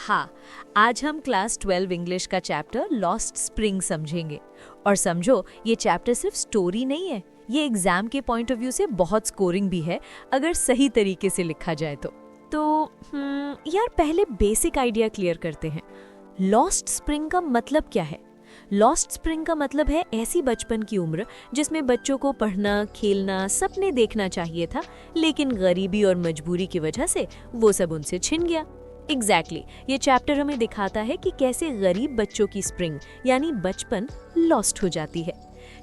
हाँ, आज हम क्लास 12 इंग्लिश का चैप्टर लॉस्ट स्प्रिंग समझेंगे। और समझो, ये चैप्टर सिर्फ स्टोरी नहीं है, ये एग्जाम के पॉइंट ऑफ व्यू से बहुत स्कोरिंग भी है अगर सही तरीके से लिखा जाए तो यार पहले बेसिक आइडिया क्लियर करते हैं। लॉस्ट स्प्रिंग का मतलब क्या है? लॉस्ट स्प्रिंग का मतलब है ऐसी बचपन की उम्र जिसमें बच्चों को पढ़ना, खेलना, सपने देखना चाहिए था, लेकिन गरीबी और मजबूरी की वजह से वो सब उनसे छिन गया। एग्जैक्टली, ये चैप्टर हमें दिखाता है कि कैसे गरीब बच्चों की स्प्रिंग यानी बचपन लॉस्ट हो जाती है।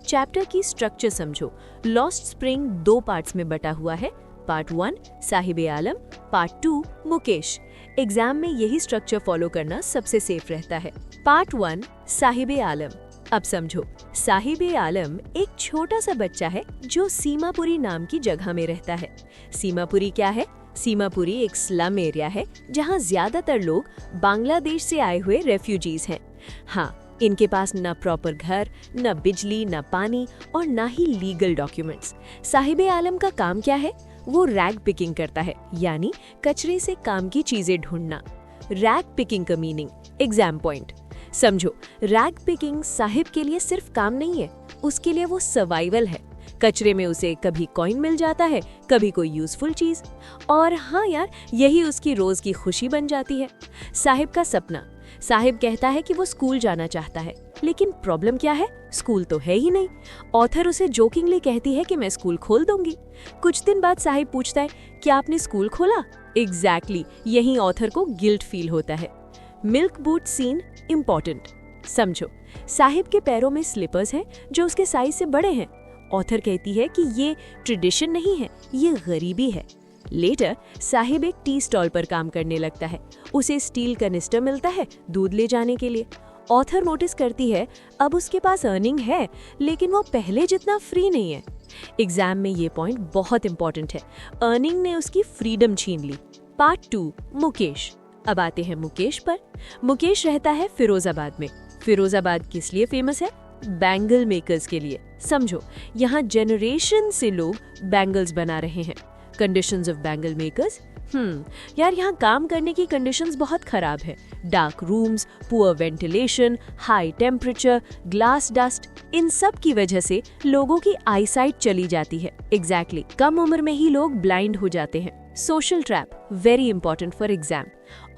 चैप्टर की स्ट्रक्चर समझो। लॉस्ट स्प्रिंग 2 पार्ट्स में बटा हुआ है। Part 1 Saheb-e Alam, part 2 Mukesh. Exam में यही स्ट्रक्चर फॉलो करना सबसे सेफ रहता है। पार्ट 1 साहिबे आलम। अब समझो, साहिबे आलम एक छोटा सा बच्चा है जो सीमापुरी नाम की जगह में रहता है। सीमापुरी क्या है? सीमापुरी एक स्लम एरिया है जहां ज्यादातर लोग बांग्लादेश से आए हुए रेफ्यूजीज हैं। हाँ, इनके पास न प्रॉपर घर, न बिजली, न पानी और न ही लीगल डॉक्यूमेंट्स। साहिबे आलम का काम क्या है? वो रैग पिकिंग करता है, यानी कचरे से काम की चीजें ढूंढना। रैग पिकिंग का मीनिंग, एग्जाम पॉइंट। समझो, रैग पिकिंग साहिब के लिए सिर्फ काम नहीं है, उसके लिए वो सर्वाइवल है। कचरे में उसे कभी कॉइन मिल जाता है, कभी कोई यूजफुल चीज, और हाँ यार, यही उसकी रोज की खुशी बन जाती है। साहिब का सपना। साहिब कहता है कि वो स्कूल जाना चाहता है, लेकिन प्रॉब्लम क्या है? स्कूल तो है ही नहीं। ऑथर उसे जोकिंगली कहती है कि मैं स्कूल खोल दूंगी। कुछ दिन बाद साहिब पूछता है, क्या आपने स्कूल खोला? एग्जैक्टली, यही ऑथर को गिल्ट फील होता है। Milk boot seen important. समझो, साहिब के पैरों में स्लीपर्स हैं जो उसके साइज से बड़े हैं। ऑथर कहती है कि ये ट्रेडिशन नहीं है, ये गरीबी है। लेटर साहिब एक टी स्टॉल पर काम करने लगता है। उसे स्टील कनिस्टर मिलता है दूध ले जाने के लिए। ऑथर नोटिस करती है अब उसके पास अर्निंग है, लेकिन वो पहले जितना फ्री नहीं है। एग्जाम में ये पॉइंट बहुत इंपॉर्टेंट है। अर्निंग ने उसकी फ्रीडम छीन ली। पार्ट 2 मुकेश। अब आते हैं मुकेश पर। मुकेश रहता है फिरोजाबाद में। फिरोजाबाद किस लिए फेमस है? बैंगल मेकर्स के लिए। समझो, यहाँ जनरेशन से लोग बैंगल्स बना रहे हैं। कंडीशंस ऑफ बैंगल मेकर्स, यार यहाँ काम करने की कंडीशंस बहुत खराब है। Dark rooms, poor ventilation, high temperature, glass dust, इन सब की वजह से लोगों की आईसाइट चली जाती है। एग्जैक्टली, कम उम्र में ही लोग ब्लाइंड हो जाते हैं। Social trap, very important for exam.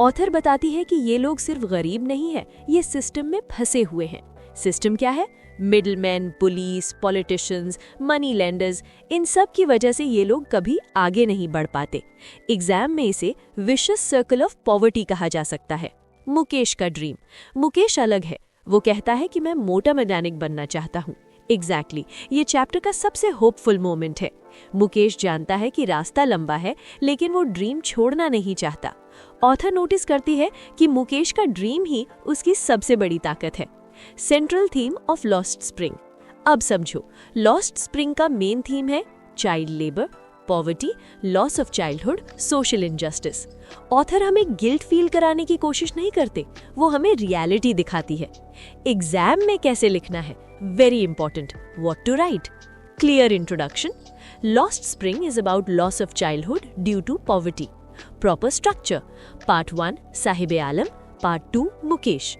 Author बताती है कि ये लोग सिर्फ गरीब नहीं है, ये सिस्टम में फंसे हुए हैं। सिस्टम क्या है? Middleman, police, politicians, money lenders, इन सब की वजह से ये लोग कभी आगे नहीं बढ़ पाते। एग्जाम में इसे विशियस सर्कल ऑफ पॉवर्टी कहा जा सकता है। मुकेश का ड्रीम। मुकेश अलग है। वो कहता है कि मैं मोटर मैकेनिक बनना चाहता हूँ। एग्जैक्टली, ये चैप्टर का सबसे होपफुल मोमेंट है। मुकेश जानता है कि रास्ता लंबा है, लेकिन वो ड्रीम छोड़ना नहीं चाहता। ऑथर नोटिस करती है कि मुकेश का ड्रीम ही उसकी सबसे बड़ी ताकत है। Central theme of lost spring. अब समझो, लॉस्ट स्प्रिंग का मेन थीम है child labour, poverty, loss of childhood, social injustice. Author हमें गिल्ट फील कराने की कोशिश नहीं करते, वो हमें रियलिटी दिखाती है। एग्जाम में कैसे लिखना है? Very important. What to write? Clear introduction. Lost spring is about loss of childhood due to poverty. Proper structure. Part 1 Saheb-e Alam, part 2 Mukesh.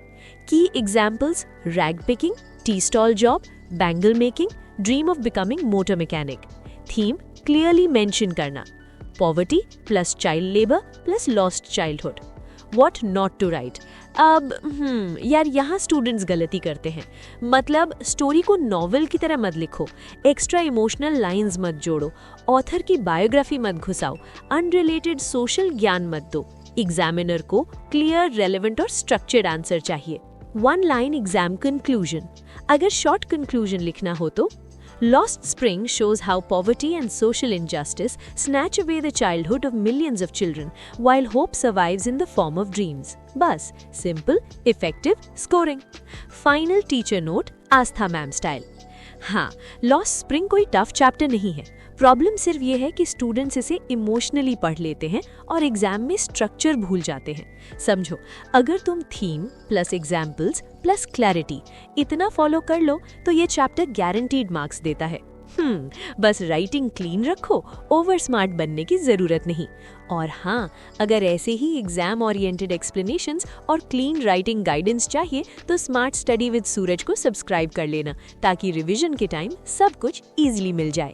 Key examples: rag picking, tea stall job, bangle making, dream of becoming motor mechanic. Theme clearly mention करना, poverty plus child labor plus lost childhood. What not to write? अब यार यहाँ students गलती करते हैं। मतलब story को novel की तरह मत लिखो, एक्स्ट्रा इमोशनल लाइंस मत जोड़ो, ऑथर की बायोग्राफी मत घुसाओ, अनरिलेटेड सोशल ज्ञान मत दो। एग्जामिनर को क्लियर, रेलेवेंट और स्ट्रक्चर्ड आंसर चाहिए। 1 लाइन एग्जाम कंक्लूजन। अगर शॉर्ट कंक्लूजन लिखना हो तो Lost Spring shows how poverty and social injustice snatch away the childhood of millions of children while hope survives in the form of dreams. बस, simple, effective, scoring. Final teacher note, आस्था ma'am style. हाँ, lost spring कोई tough chapter नहीं है। Problem सिर्फ ये है कि students इसे इमोशनली पढ़ लेते हैं और एग्जाम में स्ट्रक्चर भूल जाते हैं। समझो, अगर तुम theme plus examples plus clarity इतना फॉलो कर लो तो ये चैप्टर गारंटीड मार्क्स देता है। बस राइटिंग क्लीन रखो, ओवर स्मार्ट बनने की जरूरत नहीं। और हाँ, अगर ऐसे ही एग्जाम ओरिएंटेड एक्सप्लेनेशंस और क्लीन राइटिंग गाइडेंस चाहिए तो स्मार्ट स्टडी विद सूरज को सब्सक्राइब कर लेना, ताकि रिवीजन के टाइम सब कुछ इजीली मिल जाए।